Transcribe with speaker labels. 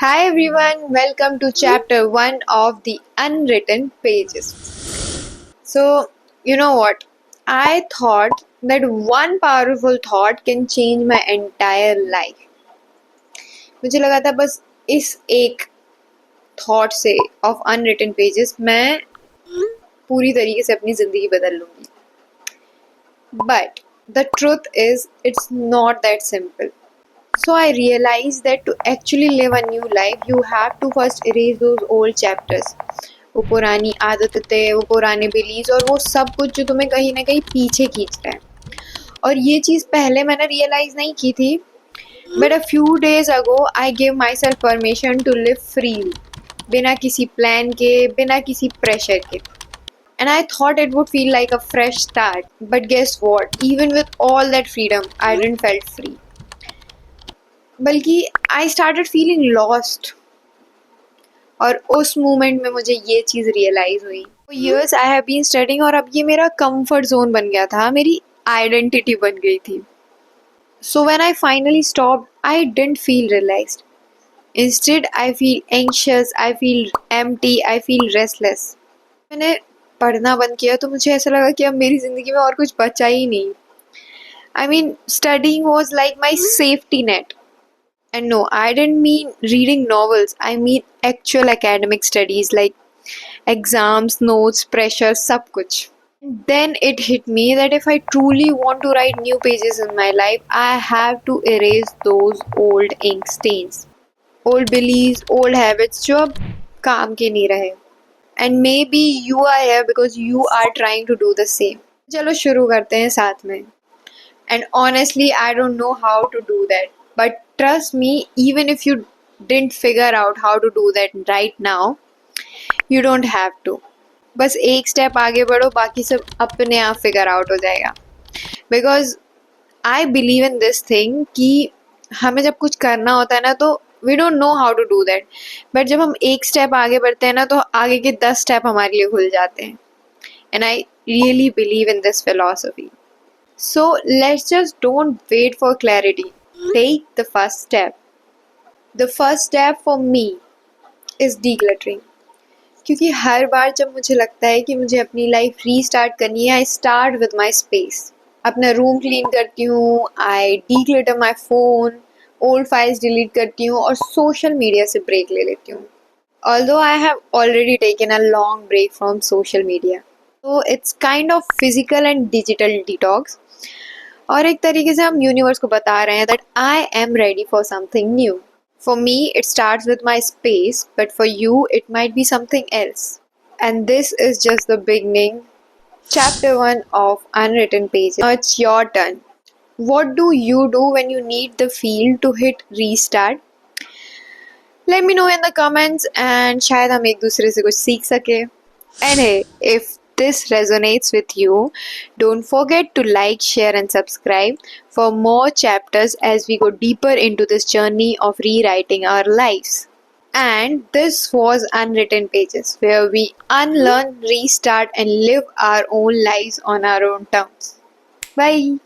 Speaker 1: Hi everyone, welcome to chapter 1 of the Unwritten Pages. So, you know what? I thought that one powerful thought can change my entire life. मुझे लगा था बस इस एक thought से of unwritten pages मैं पूरी तरीके से अपनी जिंदगी बदल लूंगी. But the truth is, it's not that simple. So I realized that to actually live a new life, you have to first erase those old chapters. वो पुरानी आदतें, वो पुराने बिलीव्स और वो सब कुछ जो तुम्हें कहीं ना कहीं पीछे खींच रहा है. और ये चीज़ पहले मैंने रियलाइज नहीं की थी. But a few days ago I give myself permission to live freely, बिना किसी प्लान के, बिना किसी प्रेशर के. And I thought it would feel like a fresh start. But guess what? Even with all that freedom, I didn't felt free. बल्कि I started feeling lost. और उस moment में मुझे ये चीज़ रियलाइज हुई. years I have been studying और अब ये मेरा comfort zone बन गया था, मेरी आइडेंटिटी बन गई थी. So when I finally stopped, I didn't feel relaxed. Instead, I feel anxious, I feel empty, I feel restless. मैंने पढ़ना बंद किया तो मुझे ऐसा लगा कि अब मेरी ज़िंदगी में और कुछ बचा ही नहीं. I mean, studying was like my safety net. And no, I didn't mean reading novels. I mean actual academic studies like exams, notes, pressure, सब कुछ. Then it hit me that if I truly want to write new pages in my life, I have to erase those old ink stains. Old beliefs, old habits जो अब काम के नहीं रहे. And maybe you are here because you are trying to do the same. चलो शुरू करते हैं साथ में. And honestly, I don't know how to do that. But trust me, even if you didn't figure out how to do that right now, you don't have to. बस एक step आगे बढ़ो, बाकी सब अपने आप फिगर आउट हो जाएगा. Because I believe in this thing कि हमें जब कुछ करना होता है ना तो we don't know how to do that. But जब हम एक स्टेप आगे बढ़ते हैं ना तो आगे के 10 स्टेप हमारे लिए खुल जाते हैं. And I really believe in this philosophy. So let's just don't wait for clarity. Take the first step. The first step for me is decluttering. क्योंकि हर बार जब मुझे लगता है कि मुझे अपनी लाइफ रीस्टार्ट करनी है, I start with my space. अपना रूम क्लीन करती हूँ, I declutter my phone, old files delete करती हूँ और सोशल मीडिया से ब्रेक ले लेती हूँ. Although I have already taken a long break from social media. So it's kind of physical and digital detox. और एक तरीके से हम यूनिवर्स को बता रहे हैं that I am ready for something new. For me it starts with my space, but for you it might be something else. And this is just the beginning. Chapter 1 of Unwritten Pages. Now it's your turn. What do you do when you need the field to hit restart? Let me know in the comments and शायद हम एक दूसरे से कुछ सीख सके. And hey, if this resonates with you, don't forget to like, share and subscribe for more chapters as we go deeper into this journey of rewriting our lives. And this was Unwritten Pages, where we unlearn, restart and live our own lives on our own terms. Bye.